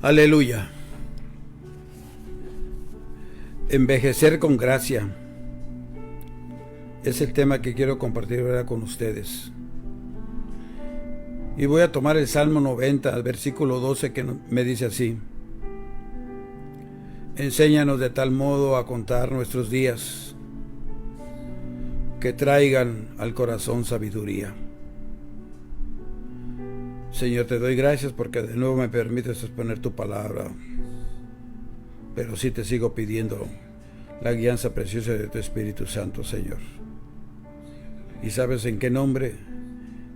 Aleluya. Envejecer con gracia es el tema que quiero compartir ahora con ustedes. Y voy a tomar el Salmo 90, al versículo 12, que me dice así: enséñanos de tal modo a contar nuestros días, que traigan al corazón sabiduría. Señor, te doy gracias porque de nuevo me permites exponer tu palabra, pero sí te sigo pidiendo la guianza preciosa de tu Espíritu Santo, Señor. ¿Y sabes en qué nombre?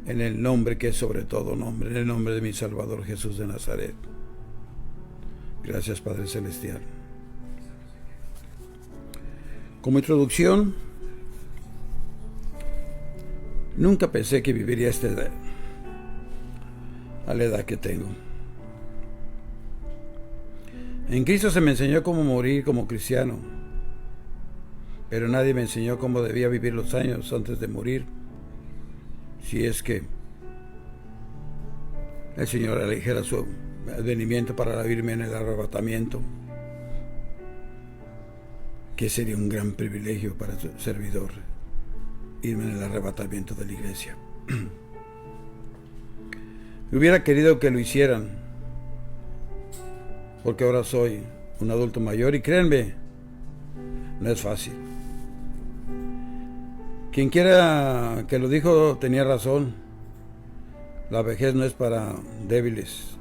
En el nombre que es sobre todo nombre, en el nombre de mi Salvador Jesús de Nazaret. Gracias, Padre Celestial. Como introducción, nunca pensé que viviría esta edad, a la edad que tengo. En Cristo se me enseñó cómo morir como cristiano, pero nadie me enseñó cómo debía vivir los años antes de morir, si es que el Señor aligera su advenimiento para vivirme en el arrebatamiento, que sería un gran privilegio para su servidor, irme en el arrebatamiento de la iglesia. Hubiera querido que lo hicieran, porque ahora soy un adulto mayor y créanme, no es fácil. Quien quiera que lo dijo tenía razón. La vejez no es para débiles,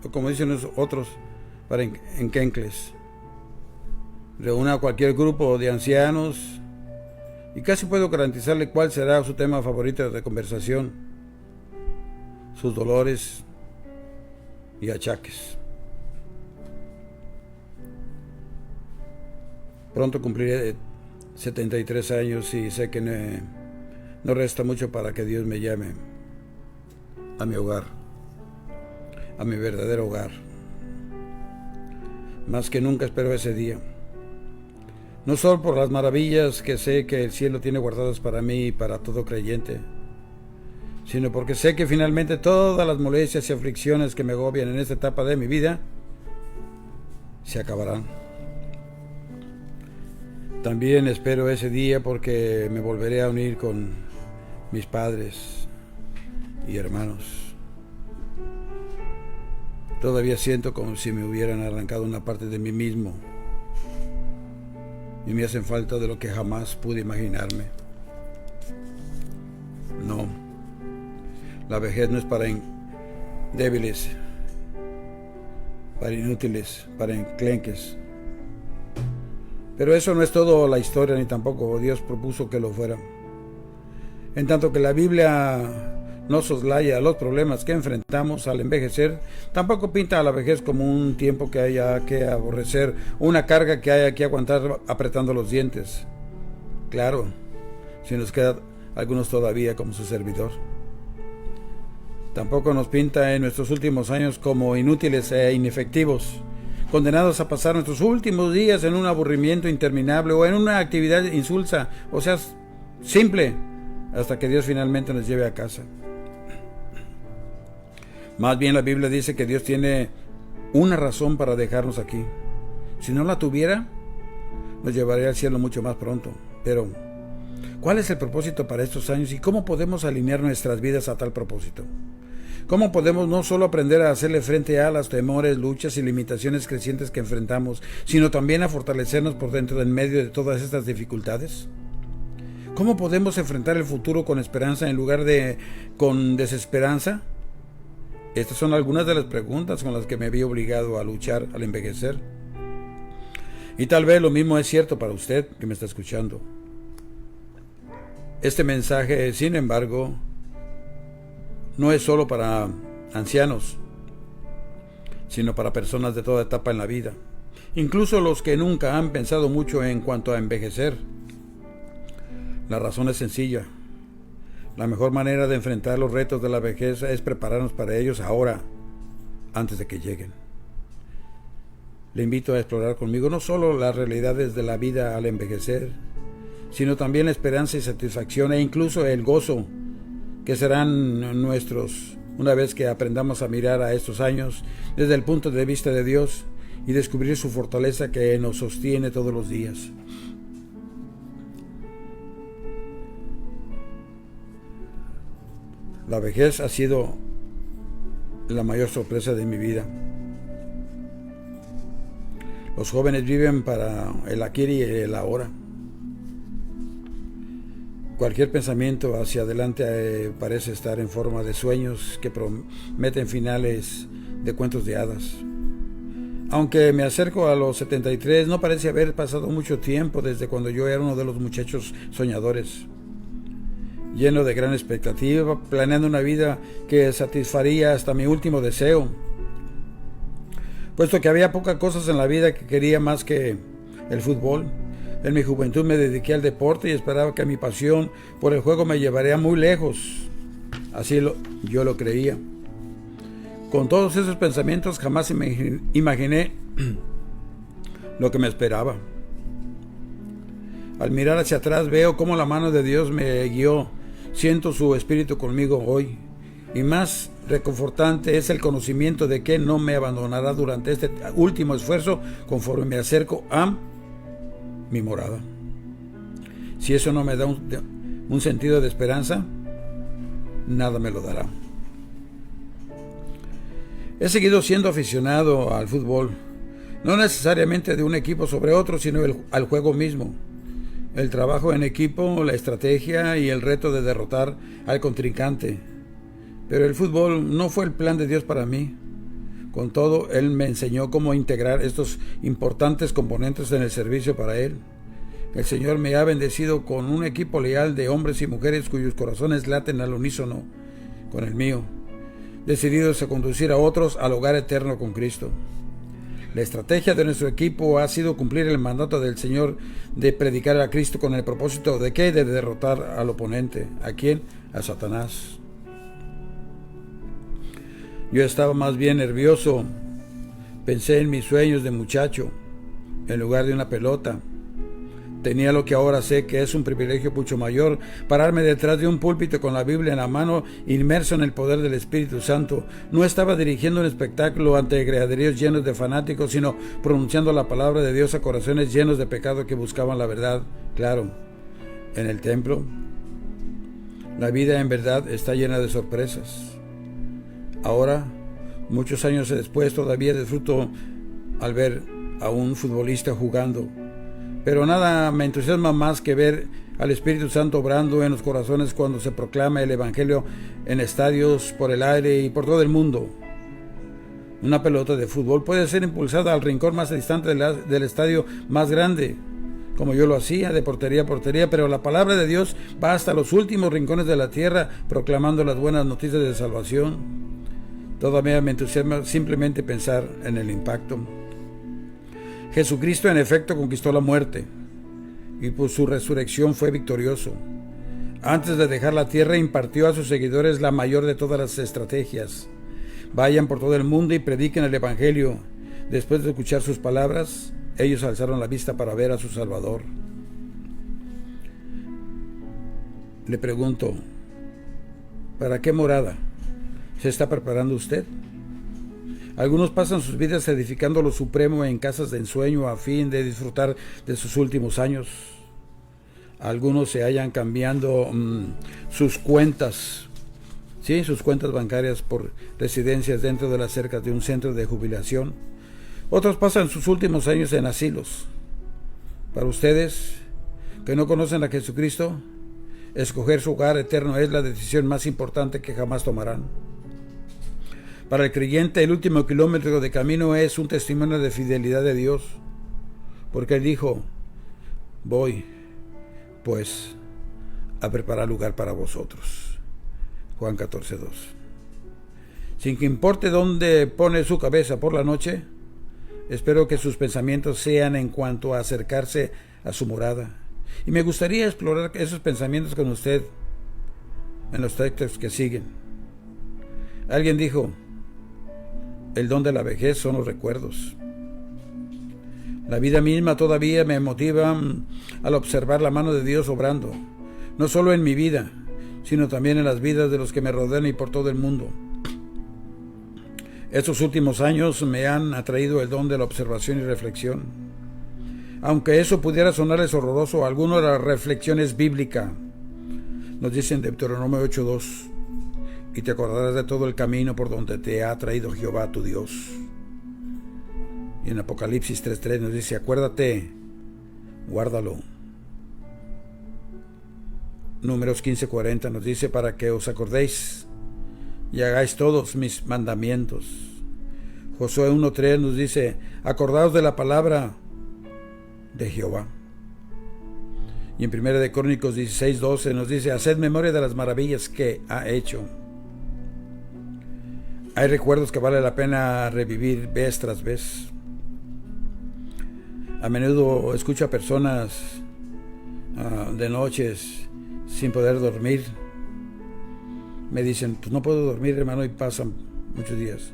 o como dicen otros, para enquencles. Reúna a cualquier grupo de ancianos y casi puedo garantizarle cuál será su tema favorito de conversación: sus dolores y achaques. Pronto cumpliré 73 años y sé que no resta mucho para que Dios me llame a mi hogar, a mi verdadero hogar. Más que nunca espero ese día. No solo por las maravillas que sé que el cielo tiene guardadas para mí y para todo creyente, sino porque sé que finalmente todas las molestias y aflicciones que me agobian en esta etapa de mi vida se acabarán. También espero ese día porque me volveré a unir con mis padres y hermanos. Todavía siento como si me hubieran arrancado una parte de mí mismo y me hacen falta de lo que jamás pude imaginarme. No, la vejez no es para débiles, para inútiles, para enclenques. Pero eso no es todo la historia, ni tampoco Dios propuso que lo fuera. En tanto que la Biblia no soslaya los problemas que enfrentamos al envejecer, tampoco pinta a la vejez como un tiempo que haya que aborrecer, una carga que haya que aguantar apretando los dientes. Claro, si nos queda algunos todavía como su servidor. Tampoco nos pinta en nuestros últimos años como inútiles e inefectivos, condenados a pasar nuestros últimos días en un aburrimiento interminable o en una actividad insulsa, o sea, simple, hasta que Dios finalmente nos lleve a casa. Más bien la Biblia dice que Dios tiene una razón para dejarnos aquí. Si no la tuviera, nos llevaría al cielo mucho más pronto. Pero, ¿cuál es el propósito para estos años y cómo podemos alinear nuestras vidas a tal propósito? ¿Cómo podemos no solo aprender a hacerle frente a los temores, luchas y limitaciones crecientes que enfrentamos, sino también a fortalecernos por dentro en medio de todas estas dificultades? ¿Cómo podemos enfrentar el futuro con esperanza en lugar de con desesperanza? Estas son algunas de las preguntas con las que me vi obligado a luchar al envejecer. Y tal vez lo mismo es cierto para usted que me está escuchando. Este mensaje, sin embargo, no es solo para ancianos, sino para personas de toda etapa en la vida, incluso los que nunca han pensado mucho en cuanto a envejecer. La razón es sencilla. La mejor manera de enfrentar los retos de la vejez es prepararnos para ellos ahora, antes de que lleguen. Le invito a explorar conmigo no solo las realidades de la vida al envejecer, sino también la esperanza y satisfacción e incluso el gozo que serán nuestros una vez que aprendamos a mirar a estos años desde el punto de vista de Dios y descubrir su fortaleza que nos sostiene todos los días. La vejez ha sido la mayor sorpresa de mi vida. Los jóvenes viven para el aquí y el ahora. Cualquier pensamiento hacia adelante parece estar en forma de sueños que prometen finales de cuentos de hadas. Aunque me acerco a los 73, no parece haber pasado mucho tiempo desde cuando yo era uno de los muchachos soñadores, lleno de gran expectativa, planeando una vida que satisfaría hasta mi último deseo, puesto que había pocas cosas en la vida que quería más que el fútbol. En mi juventud me dediqué al deporte y esperaba que mi pasión por el juego me llevaría muy lejos. Así yo lo creía. Con todos esos pensamientos jamás imaginé lo que me esperaba. Al mirar hacia atrás veo cómo la mano de Dios me guió. Siento su espíritu conmigo hoy. Y más reconfortante es el conocimiento de que no me abandonará durante este último esfuerzo conforme me acerco a mi morada. Si eso no me da un sentido de esperanza, nada me lo dará. He seguido siendo aficionado al fútbol, no necesariamente de un equipo sobre otro, sino al juego mismo. El trabajo en equipo, la estrategia y el reto de derrotar al contrincante. Pero el fútbol no fue el plan de Dios para mí. Con todo, Él me enseñó cómo integrar estos importantes componentes en el servicio para Él. El Señor me ha bendecido con un equipo leal de hombres y mujeres cuyos corazones laten al unísono con el mío, decididos a conducir a otros al hogar eterno con Cristo. La estrategia de nuestro equipo ha sido cumplir el mandato del Señor de predicar a Cristo con el propósito de ¿qué? De derrotar al oponente. ¿A quién? A Satanás. Yo estaba más bien nervioso. Pensé en mis sueños de muchacho, en lugar de una pelota. Tenía lo que ahora sé que es un privilegio mucho mayor, pararme detrás de un púlpito con la Biblia en la mano, inmerso en el poder del Espíritu Santo. No estaba dirigiendo un espectáculo ante graderíos llenos de fanáticos, sino pronunciando la palabra de Dios a corazones llenos de pecado que buscaban la verdad. Claro, en el templo, la vida en verdad está llena de sorpresas. Ahora, muchos años después, todavía disfruto al ver a un futbolista jugando. Pero nada me entusiasma más que ver al Espíritu Santo obrando en los corazones cuando se proclama el Evangelio en estadios, por el aire y por todo el mundo. Una pelota de fútbol puede ser impulsada al rincón más distante del estadio más grande, como yo lo hacía, de portería a portería, pero la palabra de Dios va hasta los últimos rincones de la tierra, proclamando las buenas noticias de salvación. Todavía me entusiasma simplemente pensar en el impacto. Jesucristo en efecto conquistó la muerte y por su resurrección fue victorioso. Antes de dejar la tierra impartió a sus seguidores la mayor de todas las estrategias. Vayan por todo el mundo y prediquen el Evangelio. Después de escuchar sus palabras, ellos alzaron la vista para ver a su Salvador. Le pregunto, ¿para qué morada se está preparando usted? Algunos pasan sus vidas edificando lo supremo en casas de ensueño a fin de disfrutar de sus últimos años. Algunos se hallan cambiando sus cuentas bancarias por residencias dentro de las cercas de un centro de jubilación. Otros pasan sus últimos años en asilos. Para ustedes, que no conocen a Jesucristo, escoger su hogar eterno es la decisión más importante que jamás tomarán. Para el creyente, el último kilómetro de camino es un testimonio de fidelidad de Dios, porque Él dijo, voy, pues, a preparar lugar para vosotros. Juan 14:2. Sin que importe dónde pone su cabeza por la noche, espero que sus pensamientos sean en cuanto a acercarse a su morada. Y me gustaría explorar esos pensamientos con usted en los textos que siguen. Alguien dijo, el don de la vejez son los recuerdos. La vida misma todavía me motiva al observar la mano de Dios obrando, no solo en mi vida, sino también en las vidas de los que me rodean y por todo el mundo. Estos últimos años me han atraído el don de la observación y reflexión. Aunque eso pudiera sonarles horroroso, alguna de las reflexiones bíblicas nos dice en Deuteronomio 8:2: y te acordarás de todo el camino por donde te ha traído Jehová tu Dios. Y en Apocalipsis 3:3 nos dice: acuérdate, guárdalo. Números 15:40 nos dice: para que os acordéis y hagáis todos mis mandamientos. Josué 1:3 nos dice: acordaos de la palabra de Jehová. Y en 1 de Crónicos 16:12 nos dice: haced memoria de las maravillas que ha hecho. Hay recuerdos que vale la pena revivir vez tras vez. A menudo escucho a personas de noches sin poder dormir. Me dicen: pues no puedo dormir, hermano, y pasan muchos días.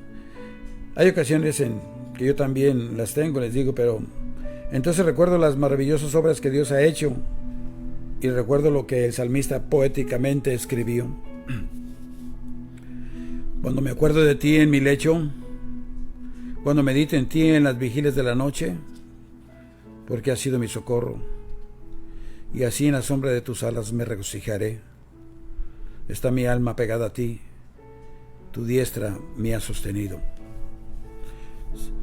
Hay ocasiones en que yo también las tengo, les digo, pero entonces recuerdo las maravillosas obras que Dios ha hecho y recuerdo lo que el salmista poéticamente escribió. Cuando me acuerdo de ti en mi lecho, cuando medito en ti en las vigilias de la noche, porque has sido mi socorro, y así en la sombra de tus alas me regocijaré. Está mi alma pegada a ti, tu diestra me ha sostenido.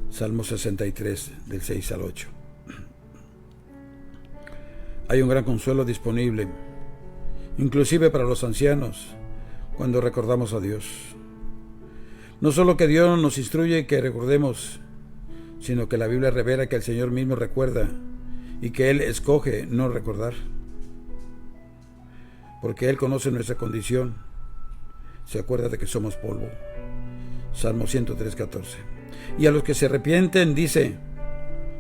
Salmo 63, del 6 al 8. Hay un gran consuelo disponible, inclusive para los ancianos, cuando recordamos a Dios. No solo que Dios nos instruye que recordemos, sino que la Biblia revela que el Señor mismo recuerda y que Él escoge no recordar. Porque Él conoce nuestra condición, se acuerda de que somos polvo. Salmo 103:14. Y a los que se arrepienten dice: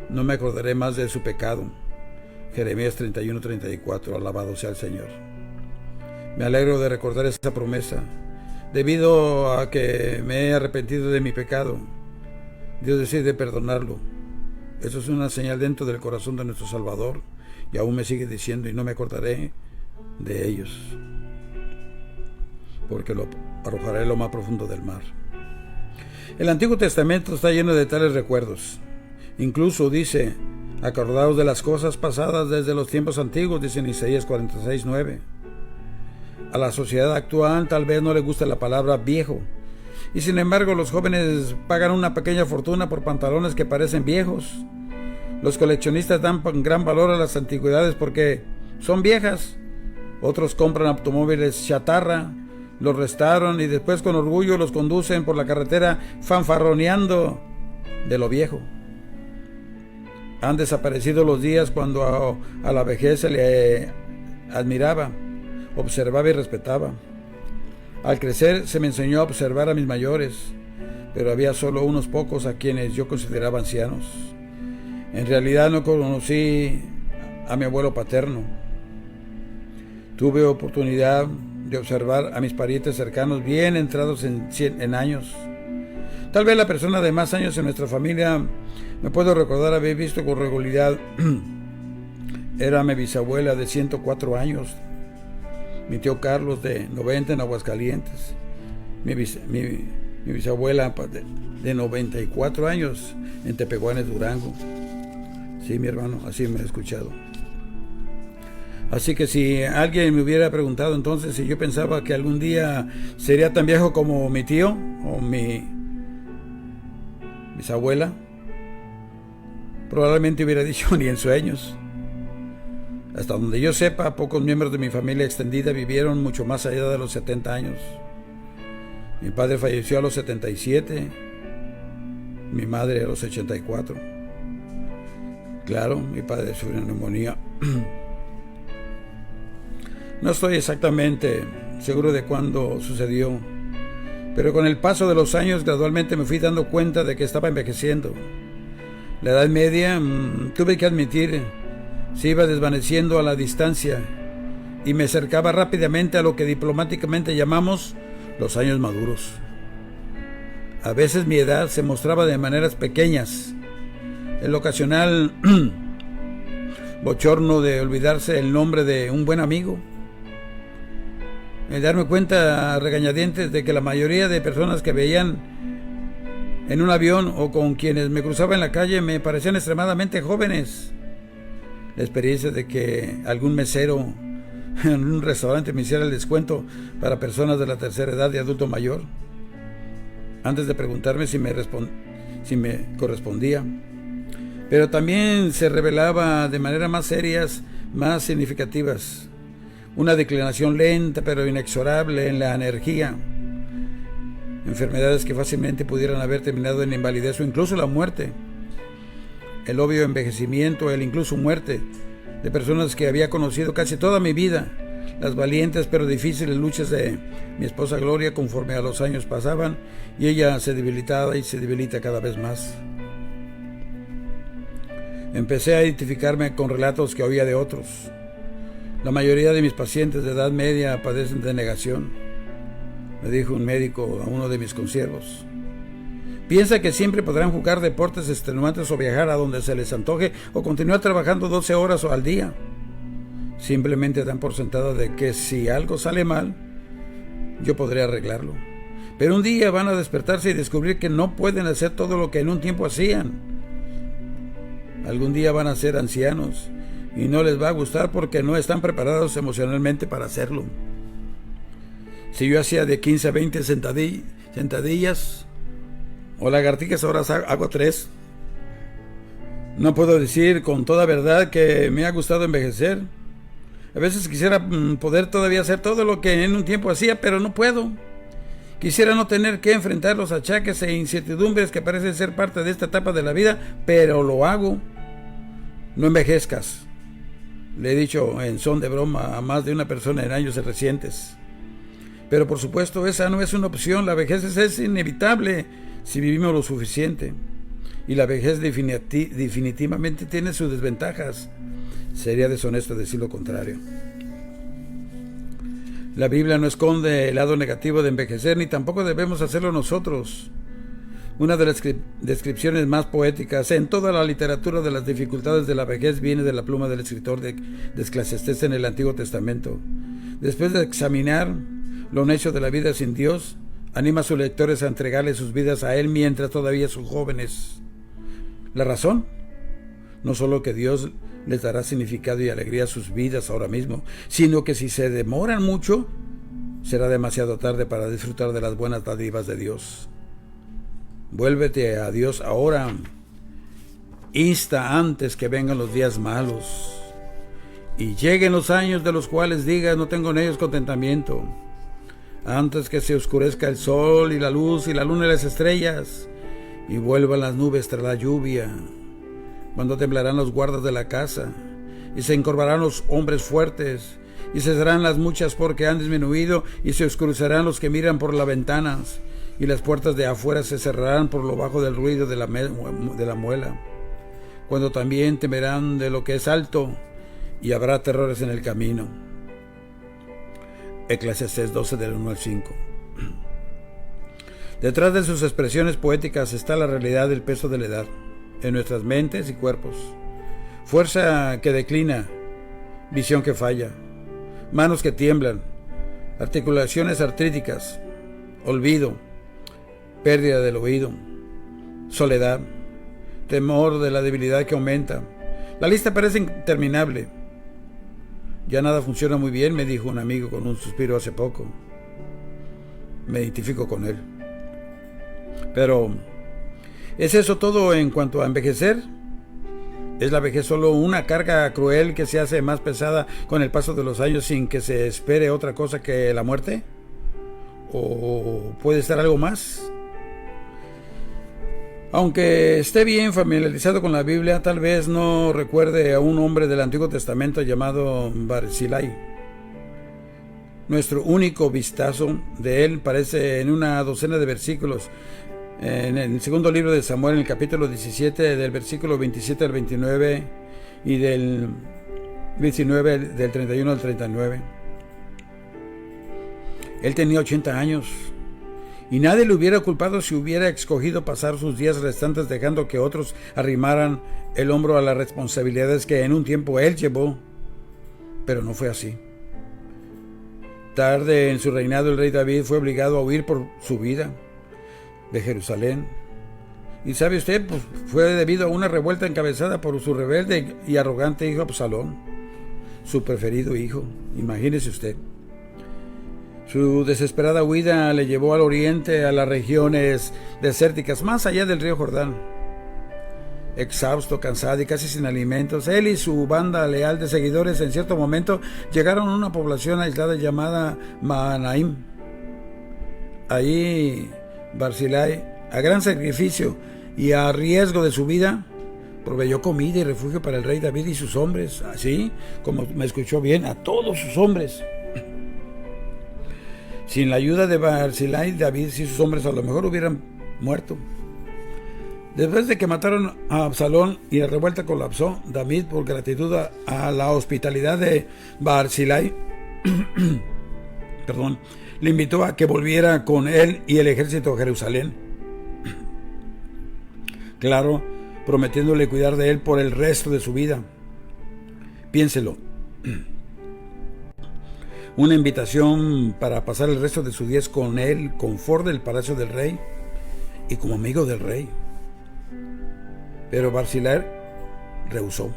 no me acordaré más de su pecado. Jeremías 31:34. Alabado sea el Señor. Me alegro de recordar esa promesa, debido a que me he arrepentido de mi pecado. Dios decide perdonarlo. Eso es una señal dentro del corazón de nuestro Salvador, y aún me sigue diciendo: y no me acordaré de ellos, porque lo arrojaré en lo más profundo del mar. El Antiguo Testamento está lleno de tales recuerdos. Incluso dice: acordaos de las cosas pasadas desde los tiempos antiguos, dice en Isaías 46:9. A la sociedad actual tal vez no le gusta la palabra viejo, y sin embargo los jóvenes pagan una pequeña fortuna por pantalones que parecen viejos. Los coleccionistas dan gran valor a las antigüedades porque son viejas. Otros compran automóviles chatarra, los restauran y después con orgullo los conducen por la carretera fanfarroneando de lo viejo. Han desaparecido los días cuando a la vejez se le admiraba, observaba y respetaba. Al crecer se me enseñó a observar a mis mayores, pero había solo unos pocos a quienes yo consideraba ancianos. En realidad no conocí a mi abuelo paterno. Tuve oportunidad de observar a mis parientes cercanos bien entrados en años. Tal vez la persona de más años en nuestra familia me puedo recordar haber visto con regularidad era mi bisabuela de 104 años, mi tío Carlos de 90 en Aguascalientes, mi bisabuela de 94 años en Tepehuanes, Durango. Sí, mi hermano, así me ha escuchado. Así que si alguien me hubiera preguntado entonces si yo pensaba que algún día sería tan viejo como mi tío o mi bisabuela, probablemente hubiera dicho ni en sueños. Hasta donde yo sepa, pocos miembros de mi familia extendida vivieron mucho más allá de los 70 años. Mi padre falleció a los 77, mi madre a los 84. Claro, mi padre sufrió una neumonía. No estoy exactamente seguro de cuándo sucedió, pero con el paso de los años gradualmente me fui dando cuenta de que estaba envejeciendo. La edad media, tuve que admitir, se iba desvaneciendo a la distancia y me acercaba rápidamente a lo que diplomáticamente llamamos los años maduros. A veces mi edad se mostraba de maneras pequeñas, el ocasional bochorno de olvidarse el nombre de un buen amigo, el darme cuenta a regañadientes de que la mayoría de personas que veían en un avión o con quienes me cruzaba en la calle me parecían extremadamente jóvenes. La experiencia de que algún mesero en un restaurante me hiciera el descuento para personas de la tercera edad y adulto mayor, antes de preguntarme si me correspondía. Pero también se revelaba de manera más serias, más significativas, una declinación lenta pero inexorable en la energía, enfermedades que fácilmente pudieran haber terminado en invalidez o incluso la muerte, el obvio envejecimiento, el incluso muerte de personas que había conocido casi toda mi vida, las valientes pero difíciles luchas de mi esposa Gloria conforme a los años pasaban y ella se debilitaba y se debilita cada vez más. Empecé a identificarme con relatos que oía de otros. La mayoría de mis pacientes de edad media padecen de negación, me dijo un médico a uno de mis consiervos. Piensa que siempre podrán jugar deportes extenuantes o viajar a donde se les antoje o continuar trabajando 12 horas al día. Simplemente dan por sentado de que si algo sale mal, yo podré arreglarlo. Pero un día van a despertarse y descubrir que no pueden hacer todo lo que en un tiempo hacían. Algún día van a ser ancianos y no les va a gustar porque no están preparados emocionalmente para hacerlo. Si yo hacía de 15 a 20 sentadillas o lagartijas, ahora hago 3. No puedo decir con toda verdad que me ha gustado envejecer. A veces quisiera poder todavía hacer todo lo que en un tiempo hacía, pero no puedo. Quisiera no tener que enfrentar los achaques e incertidumbres que parecen ser parte de esta etapa de la vida, pero lo hago. No envejezcas, le he dicho en son de broma a más de una persona en años recientes. Pero por supuesto, esa no es una opción. La vejez es inevitable si vivimos lo suficiente. Y la vejez definitivamente tiene sus desventajas. Sería deshonesto decir lo contrario. La Biblia no esconde el lado negativo de envejecer, ni tampoco debemos hacerlo nosotros. Una de las descripciones más poéticas en toda la literatura de las dificultades de la vejez viene de la pluma del escritor de Eclesiastés en el Antiguo Testamento. Después de examinar lo necio de la vida sin Dios, anima a sus lectores a entregarle sus vidas a Él mientras todavía son jóvenes. ¿La razón? No solo que Dios les dará significado y alegría a sus vidas ahora mismo, sino que si se demoran mucho, será demasiado tarde para disfrutar de las buenas dádivas de Dios. Vuélvete a Dios ahora. Insta antes que vengan los días malos y lleguen los años de los cuales digas no tengo en ellos contentamiento. Antes que se oscurezca el sol y la luz y la luna y las estrellas y vuelvan las nubes tras la lluvia, cuando temblarán los guardas de la casa y se encorvarán los hombres fuertes y cesarán las muchas porque han disminuido y se oscurecerán los que miran por las ventanas y las puertas de afuera se cerrarán por lo bajo del ruido de la muela, cuando también temerán de lo que es alto y habrá terrores en el camino. Eclesiastés 12 del 1 al 5. Detrás de sus expresiones poéticas está la realidad del peso de la edad en nuestras mentes y cuerpos. Fuerza que declina, visión que falla, manos que tiemblan, articulaciones artríticas, olvido, pérdida del oído, soledad, temor de la debilidad que aumenta. La lista parece interminable. Ya nada funciona muy bien, me dijo un amigo con un suspiro hace poco. Me identifico con él. Pero, ¿es eso todo en cuanto a envejecer? ¿Es la vejez solo una carga cruel que se hace más pesada con el paso de los años sin que se espere otra cosa que la muerte? ¿O puede ser algo más? Aunque esté bien familiarizado con la Biblia, tal vez no recuerde a un hombre del Antiguo Testamento llamado Barzillai. Nuestro único vistazo de él parece en una docena de versículos. En el segundo libro de Samuel, en el capítulo 17, del versículo 27 al 29 y del 19, del 31 al 39. Él tenía 80 años. Y nadie le hubiera culpado si hubiera escogido pasar sus días restantes dejando que otros arrimaran el hombro a las responsabilidades que en un tiempo él llevó. Pero no fue así. Tarde en su reinado, el rey David fue obligado a huir por su vida de Jerusalén Y sabe usted, pues fue debido a una revuelta encabezada por su rebelde y arrogante hijo Absalón, su preferido hijo. Imagínese usted. Su desesperada huida le llevó al oriente, a las regiones desérticas, más allá del río Jordán. Exhausto, cansado y casi sin alimentos, él y su banda leal de seguidores en cierto momento llegaron a una población aislada llamada Mahanaim. Ahí Barzillai, a gran sacrificio y a riesgo de su vida, proveyó comida y refugio para el rey David y sus hombres, así como me escuchó bien, a todos sus hombres. Sin la ayuda de Barzillai, David y sus hombres a lo mejor hubieran muerto. Después de que mataron a Absalón y la revuelta colapsó, David, por gratitud a la hospitalidad de Barzillai, le invitó a que volviera con él y el ejército a Jerusalén. Claro, prometiéndole cuidar de él por el resto de su vida. Piénselo. Una invitación para pasar el resto de sus días con él, confort del palacio del rey y como amigo del rey. Pero Barzillai rehusó.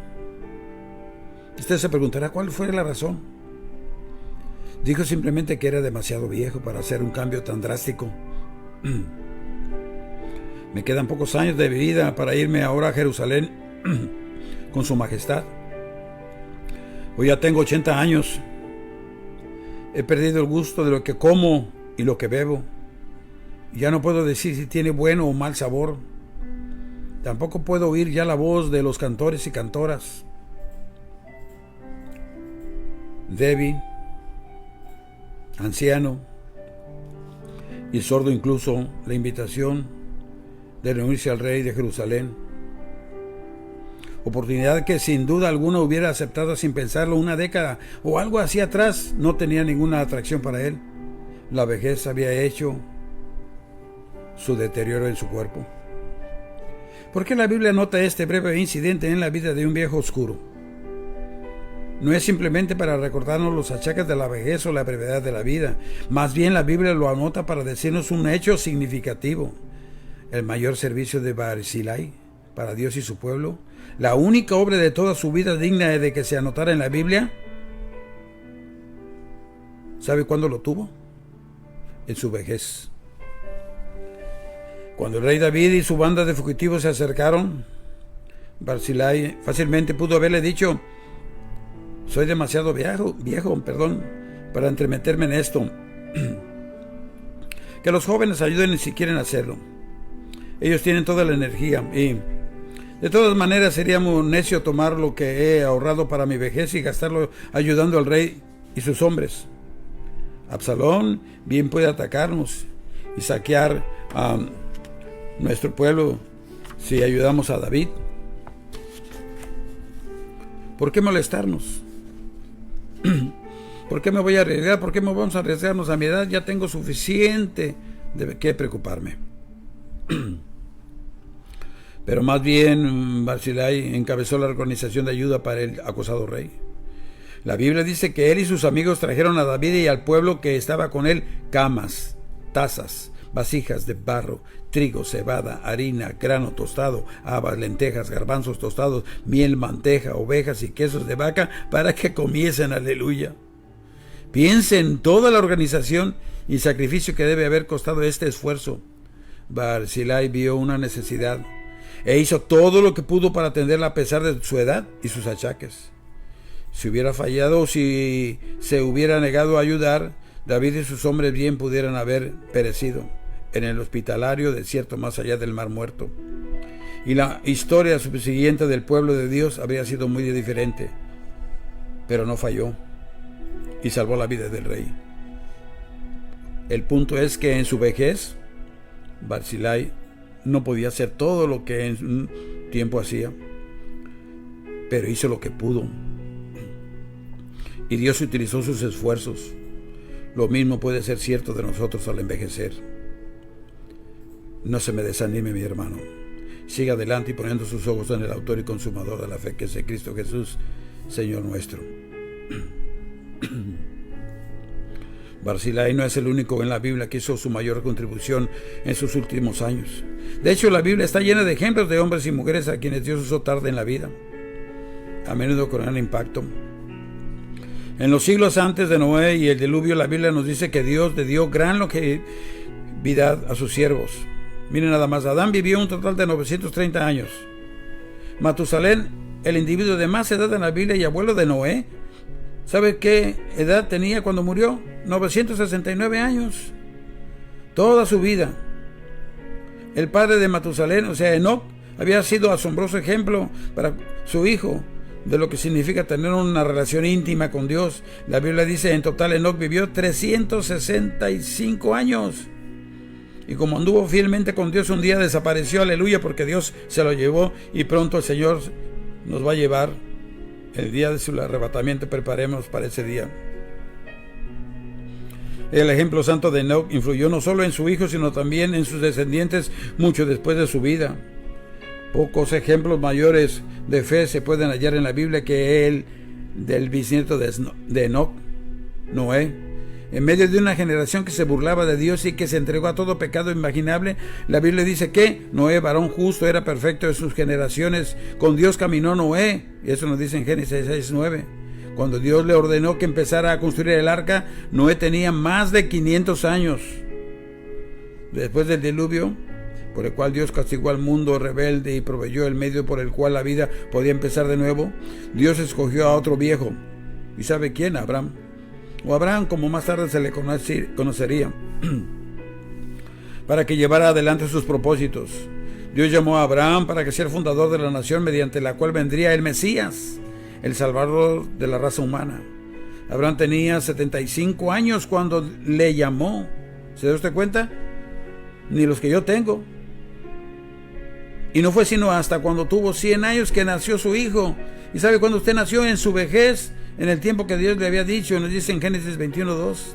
Usted se preguntará cuál fue la razón. Dijo simplemente que era demasiado viejo para hacer un cambio tan drástico. Me quedan pocos años de vida para irme ahora a Jerusalén con su majestad. Hoy ya tengo 80 años. He perdido el gusto de lo que como y lo que bebo. Ya no puedo decir si tiene bueno o mal sabor. Tampoco puedo oír ya la voz de los cantores y cantoras. Débil, anciano y sordo incluso la invitación de reunirse al rey de Jerusalén. Oportunidad que sin duda alguna hubiera aceptado sin pensarlo una década o algo así atrás. No tenía ninguna atracción para él. La vejez había hecho su deterioro en su cuerpo. ¿Por qué la Biblia nota este breve incidente en la vida de un viejo oscuro? No es simplemente para recordarnos los achaques de la vejez o la brevedad de la vida. Más bien la Biblia lo anota para decirnos un hecho significativo. El mayor servicio de Barzillai para Dios y su pueblo, la única obra de toda su vida digna de que se anotara en la Biblia. ¿Sabe cuándo lo tuvo? En su vejez. Cuando el rey David y su banda de fugitivos se acercaron, Barzillai fácilmente pudo haberle dicho: soy demasiado viejo, para entremeterme en esto. Que los jóvenes ayuden si quieren hacerlo. Ellos tienen toda la energía y de todas maneras sería muy necio tomar lo que he ahorrado para mi vejez y gastarlo ayudando al rey y sus hombres. Absalón bien puede atacarnos y saquear a nuestro pueblo si ayudamos a David. ¿Por qué molestarnos? ¿Por qué me voy a arriesgar? ¿Por qué me vamos a arriesgarnos? A mi edad ya tengo suficiente de qué preocuparme. Pero más bien Barzillai encabezó la organización de ayuda para el acosado rey. La Biblia dice que él y sus amigos trajeron a David y al pueblo que estaba con él camas, tazas, vasijas de barro, trigo, cebada, harina, grano tostado, habas, lentejas, garbanzos tostados, miel, manteca, ovejas y quesos de vaca para que comiesen. Aleluya. Piensen en toda la organización y sacrificio que debe haber costado este esfuerzo. Barzillai vio una necesidad e hizo todo lo que pudo para atenderla a pesar de su edad y sus achaques. Si hubiera fallado o si se hubiera negado a ayudar, David y sus hombres bien pudieran haber perecido en el hospitalario desierto más allá del Mar Muerto. Y la historia subsiguiente del pueblo de Dios habría sido muy diferente. Pero no falló y salvó la vida del rey. El punto es que en su vejez, Barzillai no podía hacer todo lo que en un tiempo hacía, pero hizo lo que pudo. Y Dios utilizó sus esfuerzos. Lo mismo puede ser cierto de nosotros al envejecer. No se me desanime, mi hermano. Siga adelante y poniendo sus ojos en el autor y consumador de la fe, que es el Cristo Jesús, Señor nuestro. Barzillai no es el único en la Biblia que hizo su mayor contribución en sus últimos años. De hecho, la Biblia está llena de ejemplos de hombres y mujeres a quienes Dios usó tarde en la vida, a menudo con gran impacto. En los siglos antes de Noé y el diluvio, la Biblia nos dice que Dios le dio gran longevidad a sus siervos. Miren nada más, Adán vivió un total de 930 años. Matusalén, el individuo de más edad en la Biblia y abuelo de Noé, ¿sabe qué edad tenía cuando murió? 969 años. Toda su vida. El padre de Matusalén, o sea, Enoc, había sido asombroso ejemplo para su hijo de lo que significa tener una relación íntima con Dios. La Biblia dice, en total Enoc vivió 365 años. Y como anduvo fielmente con Dios, un día desapareció, aleluya, porque Dios se lo llevó, y pronto el Señor nos va a llevar. El día de su arrebatamiento, preparemos para ese día. El ejemplo santo de Enoc influyó no solo en su hijo, sino también en sus descendientes mucho después de su vida. Pocos ejemplos mayores de fe se pueden hallar en la Biblia que el del bisnieto de Enoc, Noé. En medio de una generación que se burlaba de Dios y que se entregó a todo pecado imaginable, la Biblia dice que Noé, varón justo, era perfecto en sus generaciones. Con Dios caminó Noé, y eso nos dice en Génesis 6:9. Cuando Dios le ordenó que empezara a construir el arca, Noé tenía más de 500 años. Después del diluvio, por el cual Dios castigó al mundo rebelde y proveyó el medio por el cual la vida podía empezar de nuevo, Dios escogió a otro viejo. ¿Y sabe quién? Abraham. O Abraham, como más tarde se le conocería, para que llevara adelante sus propósitos. Dios llamó a Abraham para que sea el fundador de la nación mediante la cual vendría el Mesías, el Salvador de la raza humana. Abraham tenía 75 años cuando le llamó. ¿Se da usted cuenta? Ni los que yo tengo. Y no fue sino hasta cuando tuvo 100 años que nació su hijo. ¿Y sabe cuándo usted nació? En su vejez, en el tiempo que Dios le había dicho. Nos dice en Génesis 21:2.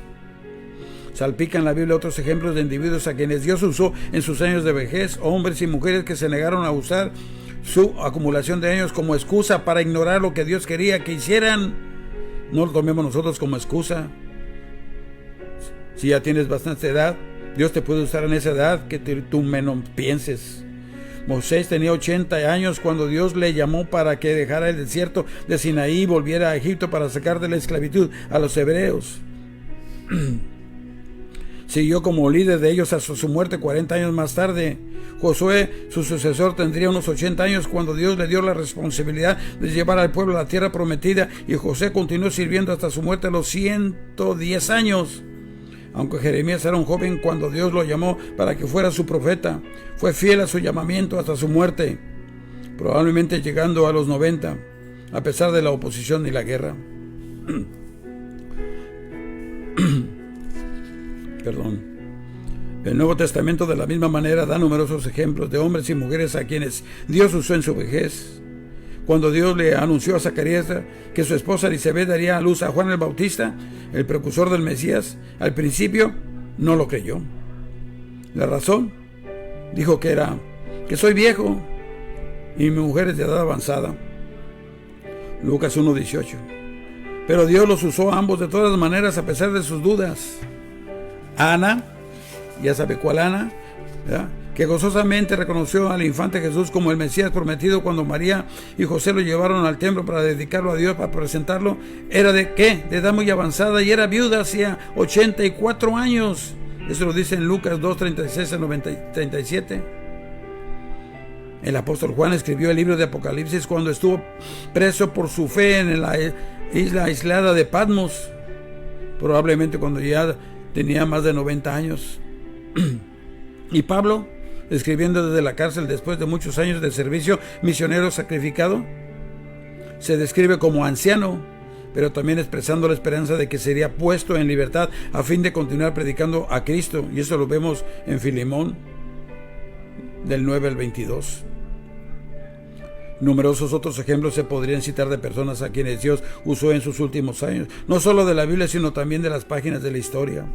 Salpican en la Biblia otros ejemplos de individuos a quienes Dios usó en sus años de vejez, hombres y mujeres que se negaron a usar su acumulación de años como excusa para ignorar lo que Dios quería que hicieran. No lo tomemos nosotros como excusa. Si ya tienes bastante edad, Dios te puede usar en esa edad que tú menos pienses. Moisés tenía 80 años cuando Dios le llamó para que dejara el desierto de Sinaí y volviera a Egipto para sacar de la esclavitud a los hebreos. Siguió como líder de ellos hasta su muerte 40 años más tarde. Josué, su sucesor, tendría unos 80 años cuando Dios le dio la responsabilidad de llevar al pueblo a la tierra prometida, y José continuó sirviendo hasta su muerte a los 110 años. Aunque Jeremías era un joven cuando Dios lo llamó para que fuera su profeta, fue fiel a su llamamiento hasta su muerte, probablemente llegando a los 90, a pesar de la oposición y la guerra. Perdón. El Nuevo Testamento de la misma manera da numerosos ejemplos de hombres y mujeres a quienes Dios usó en su vejez. Cuando Dios le anunció a Zacarías que su esposa Elisabet daría a luz a Juan el Bautista, el precursor del Mesías, al principio no lo creyó. La razón, dijo que soy viejo y mi mujer es de edad avanzada. Lucas 1:18. Pero Dios los usó a ambos de todas maneras a pesar de sus dudas. Ana, ya sabe cuál Ana, ¿verdad?, que gozosamente reconoció al infante Jesús como el Mesías prometido cuando María y José lo llevaron al templo para dedicarlo a Dios, para presentarlo, era de edad muy avanzada y era viuda hacía 84 años. Eso lo dice en Lucas 2:36 al 37. El apóstol Juan escribió el libro de Apocalipsis cuando estuvo preso por su fe en la isla aislada de Patmos, probablemente cuando ya tenía más de 90 años. Y Pablo, escribiendo desde la cárcel después de muchos años de servicio misionero sacrificado, se describe como anciano, pero también expresando la esperanza de que sería puesto en libertad a fin de continuar predicando a Cristo. Y eso lo vemos en Filemón, del 9 al 22. Numerosos otros ejemplos se podrían citar de personas a quienes Dios usó en sus últimos años, no solo de la Biblia, sino también de las páginas de la historia.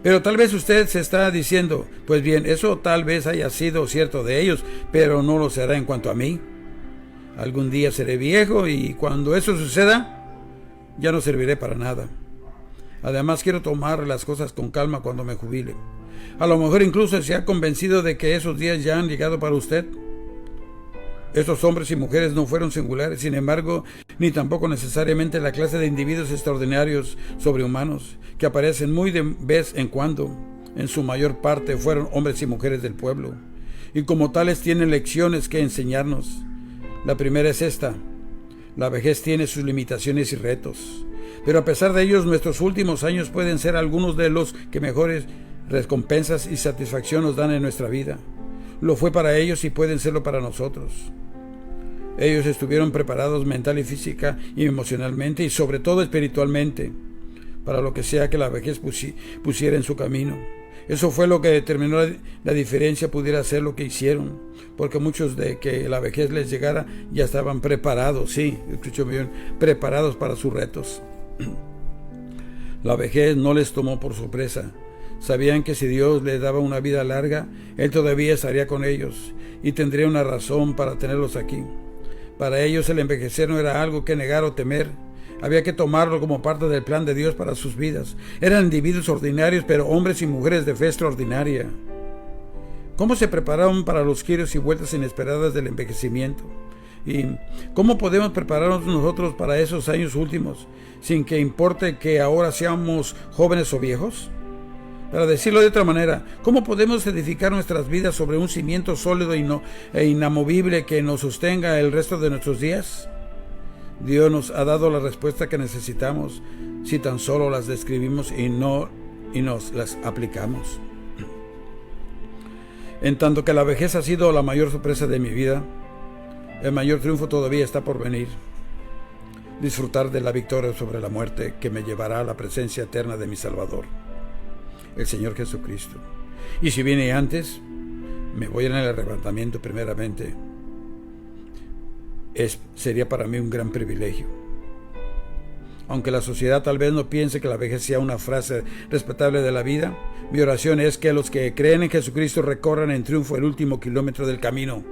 Pero tal vez usted se está diciendo, pues bien, eso tal vez haya sido cierto de ellos, pero no lo será en cuanto a mí. Algún día seré viejo y cuando eso suceda, ya no serviré para nada. Además, quiero tomar las cosas con calma cuando me jubile. A lo mejor incluso se ha convencido de que esos días ya han llegado para usted. Estos hombres y mujeres no fueron singulares, sin embargo, ni tampoco necesariamente la clase de individuos extraordinarios, sobrehumanos, que aparecen muy de vez en cuando. En su mayor parte fueron hombres y mujeres del pueblo, y como tales tienen lecciones que enseñarnos. La primera es esta: la vejez tiene sus limitaciones y retos, pero a pesar de ellos, nuestros últimos años pueden ser algunos de los que mejores recompensas y satisfacción nos dan en nuestra vida. Lo fue para ellos y pueden serlo para nosotros. Ellos estuvieron preparados mental y física y emocionalmente y sobre todo espiritualmente para lo que sea que la vejez pusiera en su camino. Eso fue lo que determinó la diferencia pudiera ser lo que hicieron, porque muchos de que la vejez les llegara ya estaban preparados, sí, escucho bien, preparados para sus retos. La vejez no les tomó por sorpresa. Sabían que si Dios les daba una vida larga, Él todavía estaría con ellos y tendría una razón para tenerlos aquí. Para ellos el envejecer no era algo que negar o temer. Había que tomarlo como parte del plan de Dios para sus vidas. Eran individuos ordinarios, pero hombres y mujeres de fe extraordinaria. ¿Cómo se prepararon para los giros y vueltas inesperadas del envejecimiento? ¿Y cómo podemos prepararnos nosotros para esos años últimos, sin que importe que ahora seamos jóvenes o viejos? Para decirlo de otra manera, ¿cómo podemos edificar nuestras vidas sobre un cimiento sólido e inamovible que nos sostenga el resto de nuestros días? Dios nos ha dado la respuesta que necesitamos si tan solo las describimos y nos las aplicamos. En tanto que la vejez ha sido la mayor sorpresa de mi vida, el mayor triunfo todavía está por venir. Disfrutar de la victoria sobre la muerte que me llevará a la presencia eterna de mi Salvador, el Señor Jesucristo. Y si viene antes, me voy en el arrebatamiento primeramente. Sería para mí un gran privilegio. Aunque la sociedad tal vez no piense que la vejez sea una frase respetable de la vida, mi oración es que los que creen en Jesucristo recorran en triunfo el último kilómetro del camino,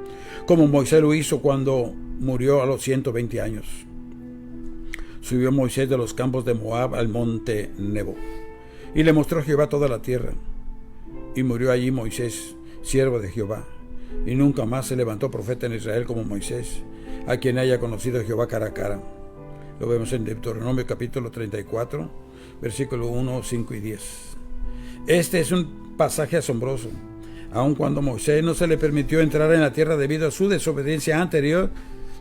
como Moisés lo hizo cuando murió a los 120 años. Subió Moisés de los campos de Moab al monte Nebo, y le mostró a Jehová toda la tierra. Y murió allí Moisés, siervo de Jehová. Y nunca más se levantó profeta en Israel como Moisés, a quien haya conocido a Jehová cara a cara. Lo vemos en Deuteronomio capítulo 34, versículo 1, 5 y 10. Este es un pasaje asombroso. Aun cuando Moisés no se le permitió entrar en la tierra debido a su desobediencia anterior,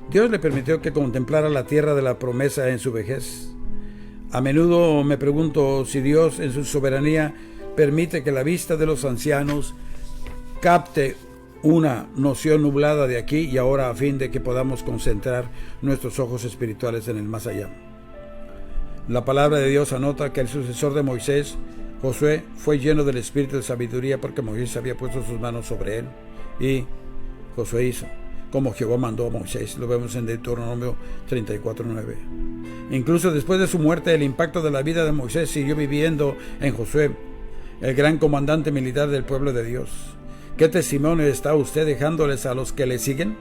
Dios le permitió que contemplara la tierra de la promesa en su vejez. A menudo me pregunto si Dios en su soberanía permite que la vista de los ancianos capte una noción nublada de aquí y ahora a fin de que podamos concentrar nuestros ojos espirituales en el más allá. La palabra de Dios anota que el sucesor de Moisés, Josué, fue lleno del espíritu de sabiduría porque Moisés había puesto sus manos sobre él y Josué hizo como Jehová mandó a Moisés. Lo vemos en Deuteronomio 34:9. Incluso después de su muerte, el impacto de la vida de Moisés siguió viviendo en Josué, el gran comandante militar del pueblo de Dios. ¿Qué testimonio está usted dejándoles a los que le siguen?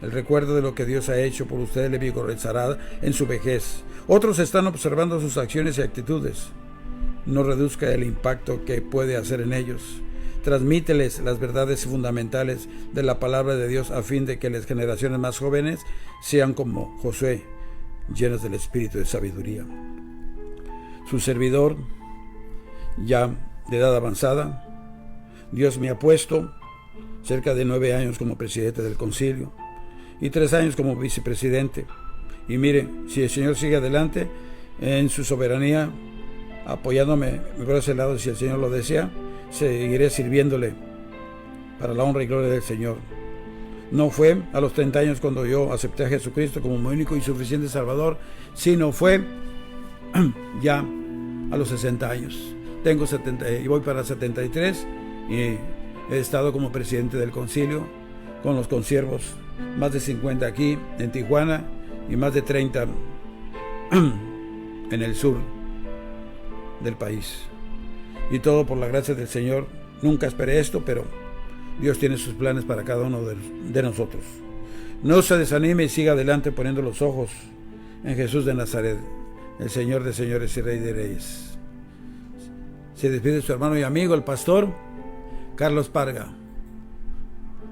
El recuerdo de lo que Dios ha hecho por usted le vigorizará en su vejez. Otros están observando sus acciones y actitudes. No reduzca el impacto que puede hacer en ellos. Transmíteles las verdades fundamentales de la palabra de Dios a fin de que las generaciones más jóvenes sean como Josué, llenas del espíritu de sabiduría. Su servidor, ya de edad avanzada, Dios me ha puesto cerca de 9 años como presidente del concilio y 3 años como vicepresidente. Y mire, si el Señor sigue adelante en su soberanía, apoyándome por ese lado, si el Señor lo desea, seguiré sirviéndole para la honra y gloria del Señor. No fue a los 30 años cuando yo acepté a Jesucristo como mi único y suficiente Salvador, sino fue ya a los 60 años. Tengo 70 y voy para 73 y he estado como presidente del concilio con los consiervos, más de 50 aquí en Tijuana y más de 30 en el sur del país. Y todo por la gracia del Señor. Nunca esperé esto, pero Dios tiene sus planes para cada uno de nosotros. No se desanime y siga adelante poniendo los ojos en Jesús de Nazaret, el Señor de señores y Rey de reyes. Se despide su hermano y amigo, el pastor Carlos Parga.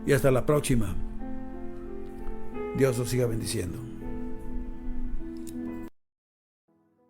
Y hasta la próxima. Dios os siga bendiciendo.